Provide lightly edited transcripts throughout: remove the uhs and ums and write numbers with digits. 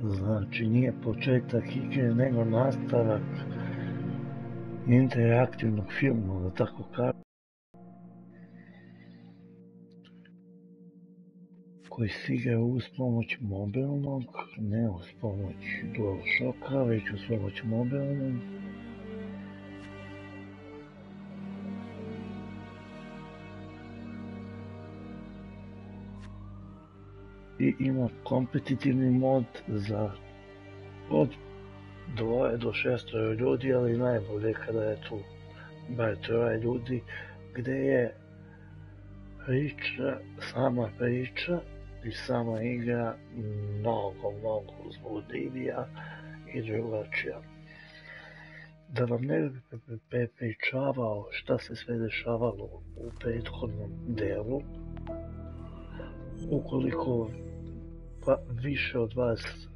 Znači nije početak igre, nego nastavak interaktivnog filma, da tako kažem, koji se igra uz pomoć mobilnog, ne uz pomoć DualShocka, već uz pomoć mobilnog. I ima kompetitivni mod za od 2 do 6 ljudi, ali najbolje kada je tu bar 3 ljudi, gde je sama priča i sama igra mnogo uzbudljivija i drugačija. Da vam ne bi prepričavao šta se sve dešavalo u prethodnom delu, ukoliko više od vas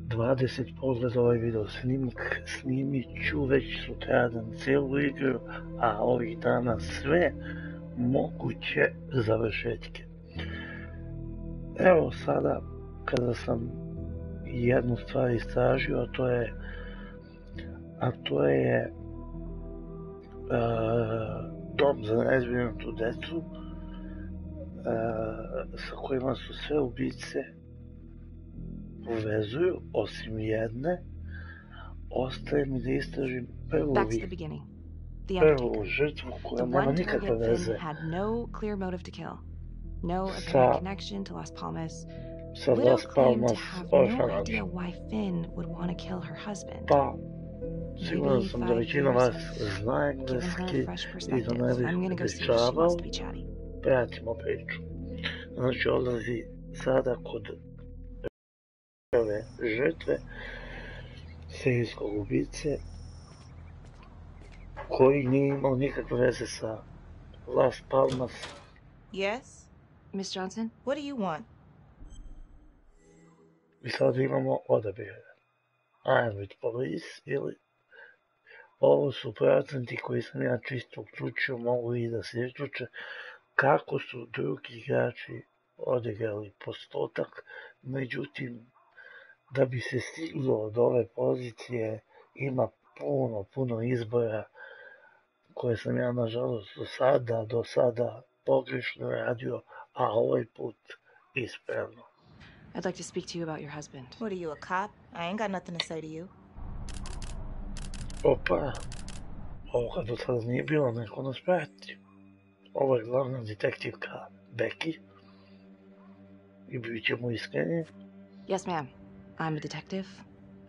20 pogleda ovaj video snimak, snimit ću već sutradan celu igru, a ovih dana sve moguće završetke. Evo sada, kada sam jednu stvar istražio, a to je dom za nezbrinutu decu, sa kojima su sve ubice povezuju, osim jedne. Ostaje mi da istražim prvu žrtvu koja nema nikakve veze sa Las Palmas orfanažom. Pa, siguran sam da većina vas zna engleski i da ne bih prepričavao. Pratimo priču. Znači, odlazi sada kod prve žrtve, serijskog ubice, koji nije imao nikakve veze sa Las Palmas. Yes? Miss Johnson? What do you want? I sada imamo odabire. I'm with police ili ovo su procenti koji sam ja čisto uključio, mogu i da se isključe, kako su drugi igrači odigrali postotak. Međutim, da bi se stiglo do ove pozicije ima puno izbora koje sam ja nažalost do sada pogrešno radio, a ovaj put ispravno. I'd like to speak to you about your husband. What are you, a cop? I ain't got nothing to say to you. Opa, ovoga do sada nije bilo, neko nas prati. Ovo je glavna detektivka Becky i bit ćemo iskreni. Yes, ma'am. I'm a detective.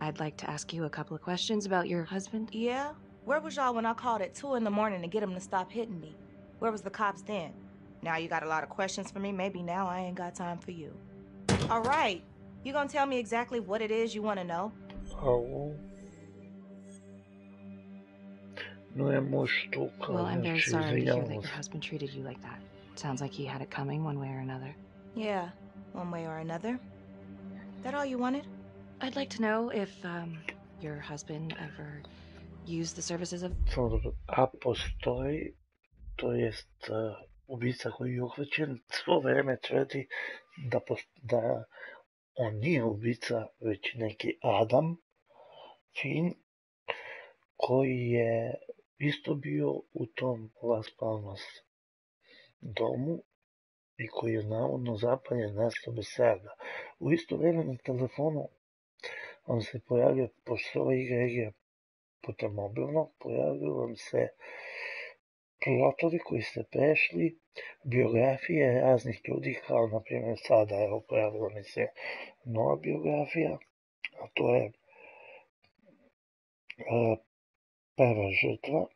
I'd like to ask you a couple of questions about your husband. Yeah? Where was y'all when I called at 2 in the morning to get him to stop hitting me? Where was the cops then? Now you got a lot of questions for me. Maybe now I ain't got time for you. All right. You gonna tell me exactly what it is you want to know? Oh. No je muž tukao. Well, I'm very sorry to hear that your husband treated you like that. Sounds like he had it coming one way or another. Yeah, one way or another. That all you wanted? I'd like to know if your husband ever used the services of... A postoji, to jest ubica koji je uhvaćen, svo vreme tvrdi da on nije ubica, već neki Adam Finn, koji je isto bio u tom Las Palmas domu i koji je navodno zapaljen nestao bez traga. U isto vreme na telefonu vam se pojavio, pošto ova igra putem mobilnog, pojavio vam se plotovi koji ste prešli, biografije raznih ljudi, kao na primjer sada, evo, pojavila mi se nova biografija, a to je prva žrtva,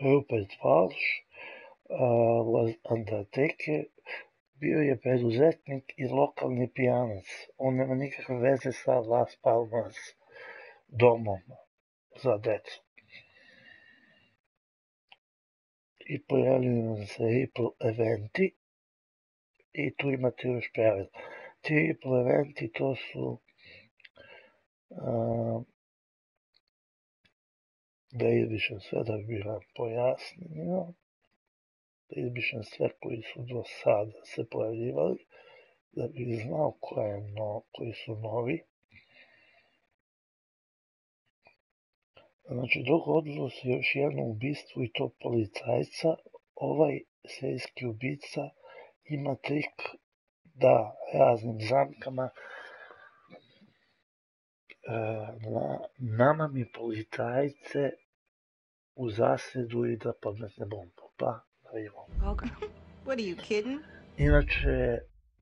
Rupert Walsh, Undertaker, bio je preduzetnik i lokalni pijanac. On nema nikakve veze sa Las Palmas domom za decu. I pojavljuju se Ripple eventi i tu imate još pravila. Ti Ripple eventi to su da izvišem sve da bi vam pojasnio. da izbrišem sve koji su do sada se pojavljivali, da bih znao koji su novi. Znači, dogodilo se još jedno ubistvo i to policajca. Ovaj serijski ubica ima trik da raznim zamkama nama mi policajce u zasredu i da podmetne bombu. Pa, da vidimo. Okay. What are you kidding? Inače,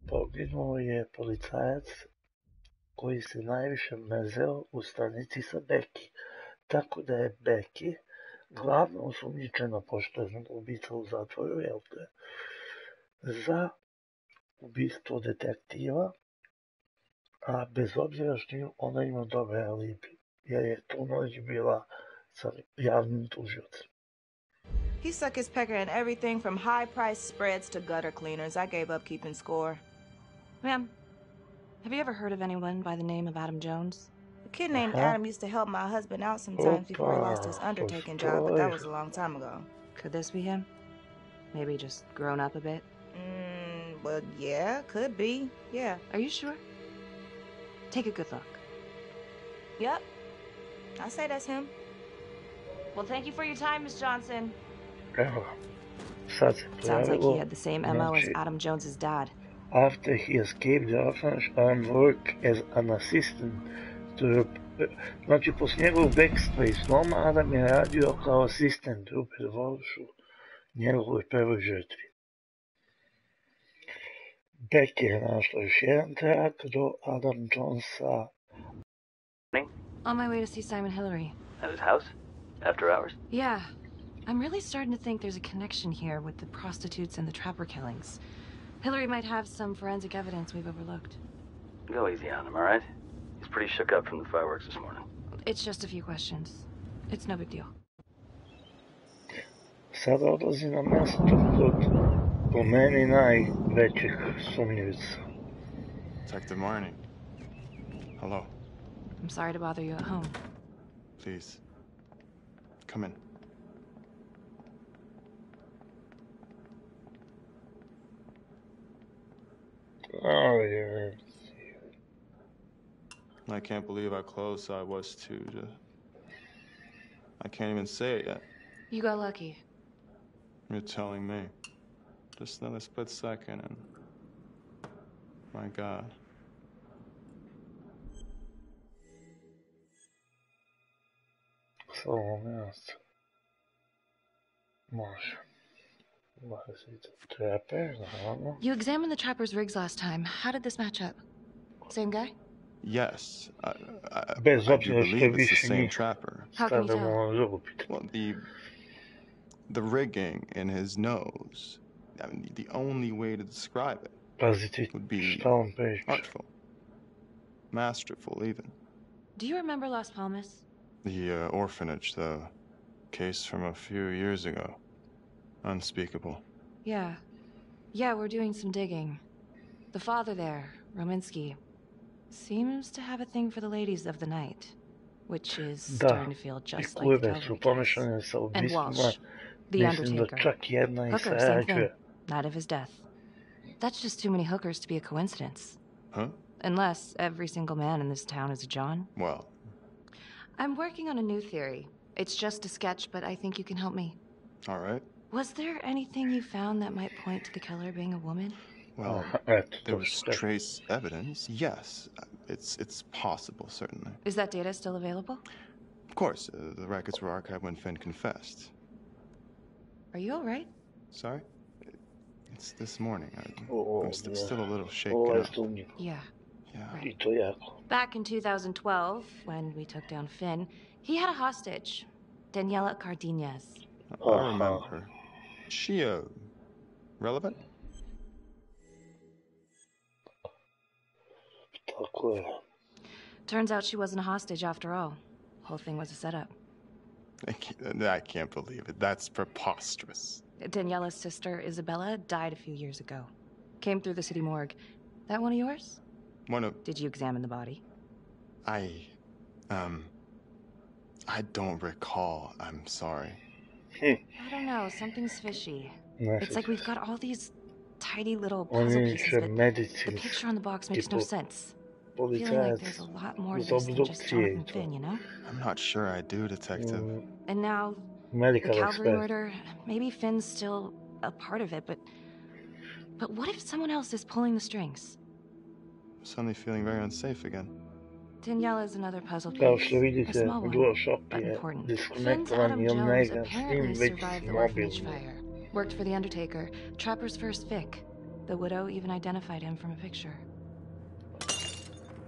poginuo je policajac koji se najviše mezeo u stranici sa Beki. Tako da je Beki glavno osumnjičena, pošto je ubica u zatvoru, jel te, za ubistvo detektiva, a bez obzira što ona ima dobre alibi, jer je tu noć bila sa javnim tužiocem. He suck his pecker in everything from high-priced spreads to gutter cleaners. I gave up keeping score. Ma'am, have you ever heard of anyone by the name of Adam Jones? A kid named Adam used to help my husband out sometimes before he lost his undertaking job, but that was a long time ago. Could this be him? Maybe just grown up a bit? Well, yeah, could be. Yeah. Are you sure? Take a good look. Yep. I say that's him. Well, thank you for your time, Miss Johnson. Evo, sad se pojavilo. Sounds like he had the same MO as Adam Jones's dad. After he escaped the orphanage, Adam worked as an assistant to... Znači, posle njegovog bekstva iz Sloma, Adam je radio kao asistent u Pedvolšu, njegovoj prvoj žrtvi. Beck je našla još jedan trak do Adam Jonesa. On my way to see Simon Hillary. At his house? After hours? Yeah. I'm really starting to think there's a connection here with the prostitutes and the trapper killings. Hillary might have some forensic evidence we've overlooked. Go easy on him, all right? He's pretty shook up from the fireworks this morning. It's just a few questions. It's no big deal. Sada odlazi na mesto kod, po meni, najvećih sumnjivica. Detective Marnie. Hello. I'm sorry to bother you at home. Please. Come in. Oh, yeah. I can't believe how close I was to I can't even say it yet. You got lucky. You're telling me. Just another split second and... My God. Samo mjesto. Može. Trapper, naravno. You examined the trapper's rigs last time. How did this match up? Same guy? Yes. Bez I do obzira što je believe it's the više same njih trapper. How can you stavljamo tell? zubiti. Well, the rigging in his nose, I mean, the only way to describe it Pazite would be šta on priča. artful. Masterful, even. Do you remember Las Palmas? The orphanage, the case from a few years ago. Unspeakable. Yeah. Yeah, we're doing some digging. The father there, Rominsky, seems to have a thing for the ladies of the night, which is starting to feel just I like the kurve su Calvary pomešane case. sa And ubistvima. Walsh, the Mislim da Undertaker. čak jedna i Hooker, same thing. sarađuje. Night of his death. That's just too many hookers to be a coincidence. Huh? Unless every single man in this town is a John. Well, I'm working on a new theory. It's just a sketch, but I think you can help me. all right. Was there anything you found that might point to the killer being a woman? Well, Eto, there to was što. trace evidence. Yes, it's possible, certainly. Is that data still available? Of course, the records were archived when Finn confessed. Are you all right? Sorry? It's this morning. Oh, I'm still a little shaken Ovo je up. sumnjiv. Yeah. Yeah. I to jako. Back in 2012, when we took down Finn, he had a hostage, Daniela Cardenas. I remember her. Is she, relevant? Tako je. Turns out she wasn't a hostage after all. Whole thing was a setup. I can't believe it. That's preposterous. Daniela's sister, Isabella, died a few years ago. Came through the city morgue. That one of yours? One of... Did you examine the body? I don't recall. I'm sorry. I don't know, something's fishy. It's like we've got all these tiny little On puzzle je pieces, but the medicinski, picture on the box makes no tipo sense. Feeling like policajac there's a lot more to uz this than just obdukcije i Jonathan to. Finn, you know? I'm not sure I do, Detective. And now, the Medical Calvary expert. murder, maybe Finn's still a part of it, but what if someone else is pulling the strings? I'm suddenly feeling very unsafe again. Daniela is another puzzle Kao piece, što a vidite, small one, DualShock but je important. Finn's diskonektovan Adam i on ne Jones igram s apparently njim, već s survived the orphanage mobilnim. fire. Worked for the Undertaker, Trapper's first Vic. The widow even identified him from a picture.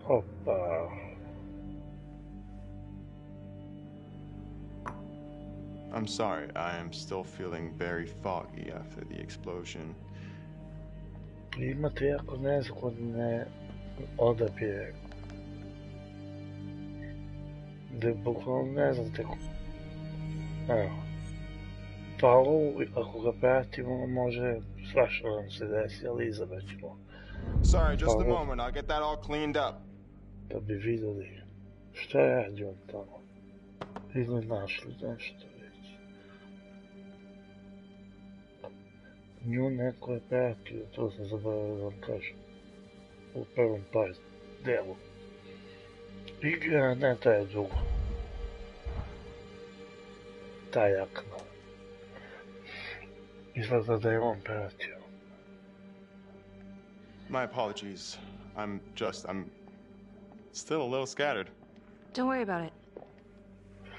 Opa. I'm sorry, I am still feeling very foggy after the explosion. Imate jako nezgodne odabire. Da bukvalno ne znate evo. Palu, ako ga pratimo, može svašta nam se desi, ali izabrat ćemo. Sorry, just a moment, I'll get that all cleaned up. Da bi vidjeli šta radi on tamo. Ili našli nešto već. Nju neko je pratio, to sam zaboravio da vam kažem. U prvom par delu. Igra ne traje dugo. Ta jakna. Izgleda da je on pratio. My apologies. I'm still a little scattered. Don't worry about it.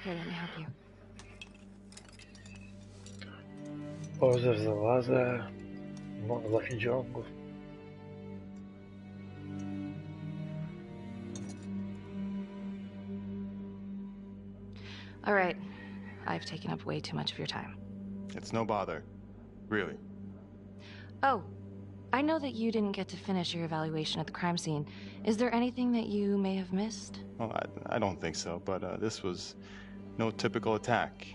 Here, let me help you. Pozdrav za Lazara, Lucky Jongu. All right. I've taken up way too much of your time. It's no bother. Really. Oh, I know that you didn't get to finish your evaluation at the crime scene. Is there anything that you may have missed? Well, I don't think so, but this was no typical attack.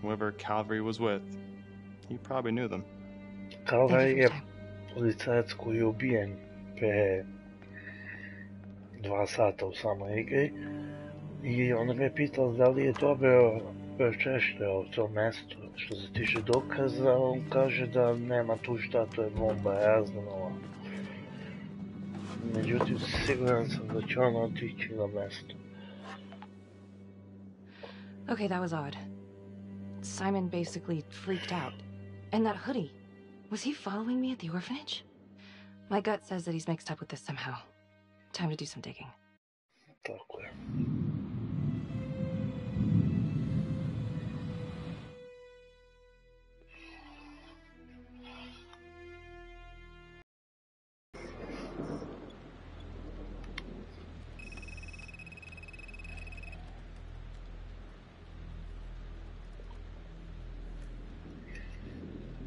Whoever Calvary was with, he probably knew them. Calvary je policajac koji je ubijen pre 2 sata u samoj igri i on me je pitao da li je dobro pročešljao to mesto. Što se tiče dokaza, on kaže da nema tu šta, to je bomba raznova. Međutim, siguran sam da će on otići na mesto. Okay, that was odd. Simon basically freaked out. And that hoodie. Was he following me at the orphanage? My gut says that he's mixed up with this somehow. Time to do some digging. Tako je.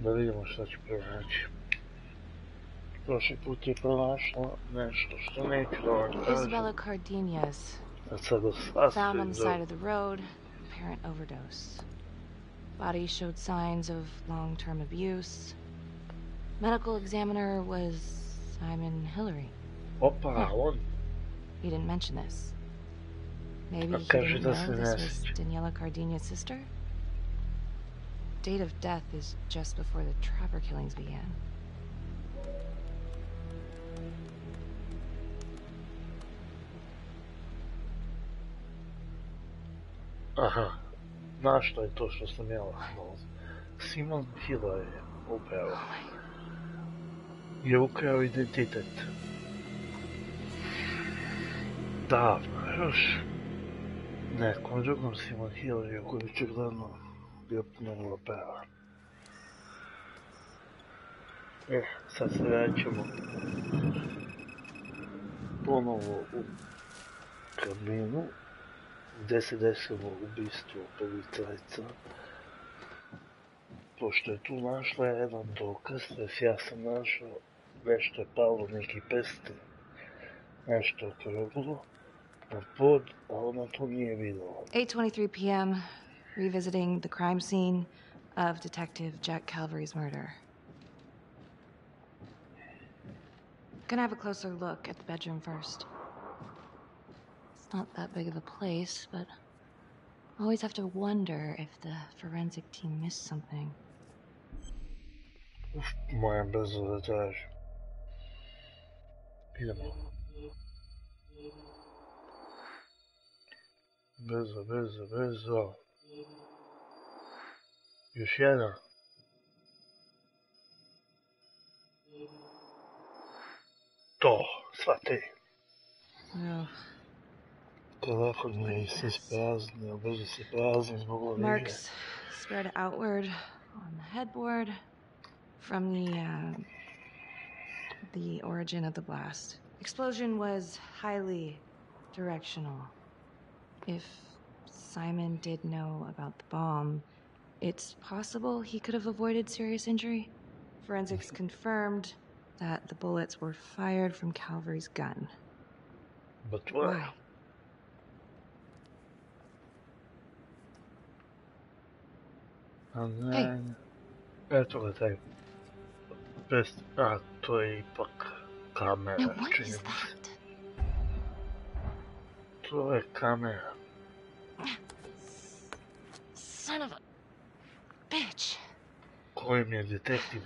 Da vidimo šta ću pronaći. Prošli put je pronašla nešto što neću da vam kažem. Isabella Cardenas. A sada Found on the sasvim side of the road. Apparent overdose. Body showed signs of long-term abuse. Medical examiner was Simon Hillary. Opa, on. He didn't mention this. Maybe he kaže didn't da know se this ne was sjeća. Daniela Cardenas' sister? Date of death is just before the Trapper killings began. Aha, našla je to što sam jela. Simon Hiller je upravo. Je ukrao identitet. Davno, još nekom drugom Simon Hiller koji je očigledno bio mnogo prava. Sad se vraćamo ponovo u kabinu gdje se desilo ubistvo policajca. Pošto je tu našla jedan dokaz, ja sam našao nešto je palo, neki prsten, nešto je okruglo na pod, a ona to nije videla. 8:23 p.m., revisiting the crime scene of Detective Jack Calvary's murder. Gonna have a closer look at the bedroom first. It's not that big of a place, but always have to wonder if the forensic team missed something. Moram brzo da tražim. Idemo. Brzo, brzo, brzo. Još jedan. To, sva tri. Telefon mi se ispraznio, brzo se prazni zbog ove igre. Marks spread outward on the headboard from the origin of the blast. Explosion was highly directional. If Simon did know about the bomb, it's possible he could have avoided serious injury. Forensics confirmed that the bullets were fired from Calvary's gun. But why? Why? And then... Eto ga taj... A, to je ipak kamera, Now, what čini is mi se. that? To je kamera. Son of a bitch. Kojim je detektiv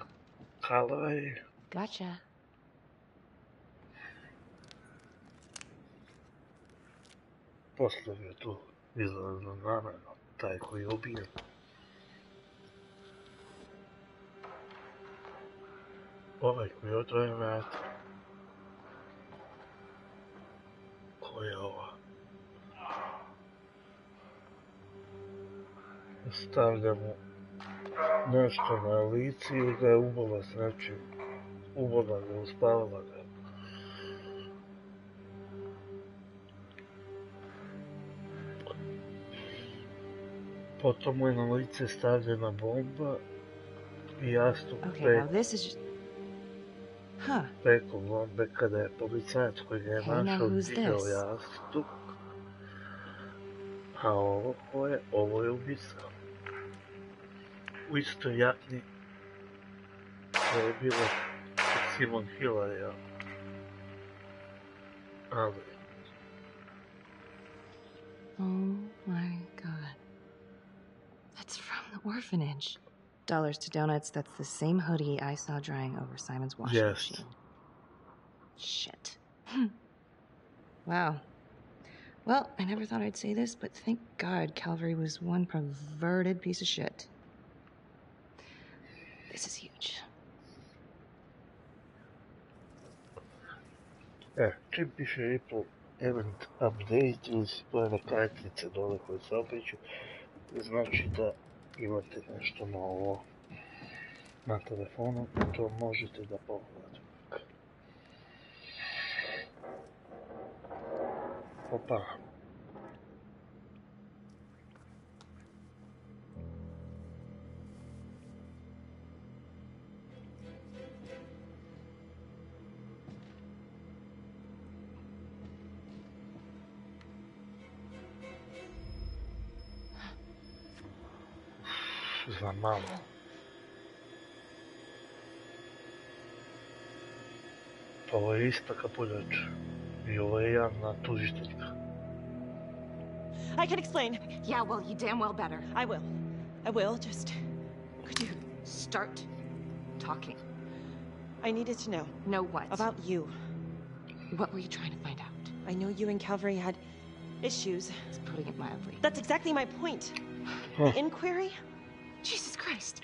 Calvary. Gotcha. Postavio tu izgledno namjerno, taj koji je ubijen. Ovaj koji je otvore vrata. Ko je ova? Stavlja mu nešto na lici ili ga je ubila s nečim. Ubila ga, uspavala ga. Potom mu je na lice stavljena bomba i jastup preko bombe kada je policajac koji ga je našao digao jastup. A ovo ko je? Ovo je ubica. U istoj jakni to je bilo Simon Hillary, ali... Oh my god. That's from the orphanage. Dollars to donuts, that's the same hoodie I saw drying over Simon's washing machine. Shit. Wow. Well, I never thought I'd say this, but thank God Calvary was one perverted piece of shit. This is huge. Čim piše Apple Event Update ili se pojave kartice dole koje se okreću, znači da imate nešto novo na telefonu i to možete da pogledate. Opa. Za malo. Pa ovo je ista kapuljač. I ovo je javna tužiteljka. I can explain. Yeah, well, you damn well better. I will. I will, just... Could you start talking? I needed to know. Know what? About you. What were you trying to find out? I know you and Calvary had issues. It's putting it mildly. That's exactly my point. The inquiry? Jesus Christ.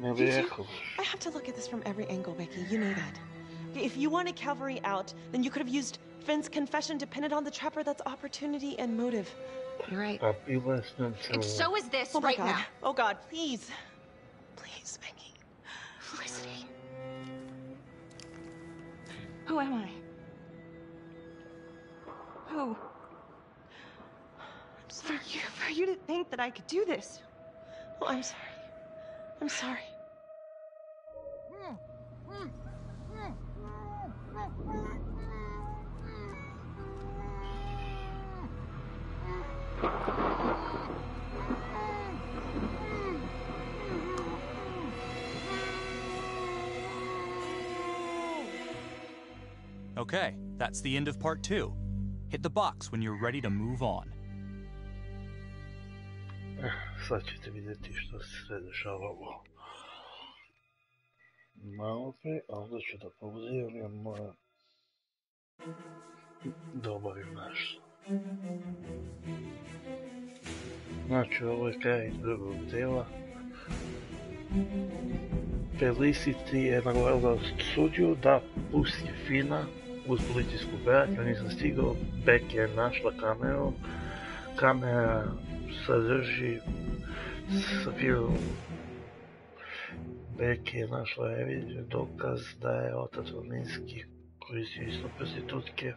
I have to look at this from every angle, Becky. You know that. If you wanted Calvary out, then you could have used Finn's confession to pin it on the trapper. That's opportunity and motive. You're right. And so is this oh right now. Oh God, please. Please, Becky. Felicity. Who am I? Who? I'm sorry. For you to think that I could do this. Oh, I'm sorry. I'm sorry. Okay, that's the end of part 2. Hit the box when you're ready to move on. Sad ćete vidjeti što se sve dešavalo. malo pre, a onda ću da pauziram jer moram da obavim nešto. Znači, ovo je kraj drugog dela. Felicity je nagovorila sudiju da pusti Fina uz policijsku pratnju, nisam stigao. Beck je našla kameru. Kamera sadrži safiru. Beck je našla dokaz da je otac Rominski koristio isto prostitutke.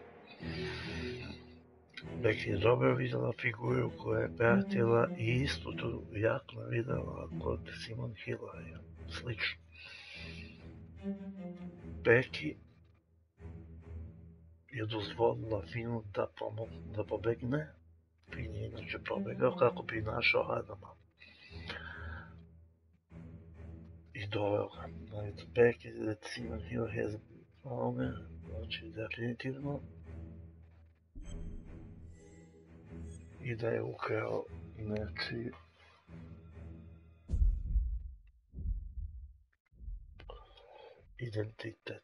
Beck je dobro vidjela figuru koja je pratila i isto tu jakno vidjela kod Simon Hilla je slično. Becky je dozvolila Finu da pobegne. Fin je inače pobegao kako bi našao Adama i doveo ga. Becky that Simon Hill has owner, znači definitivno, i da je ukrao nečiji identitet.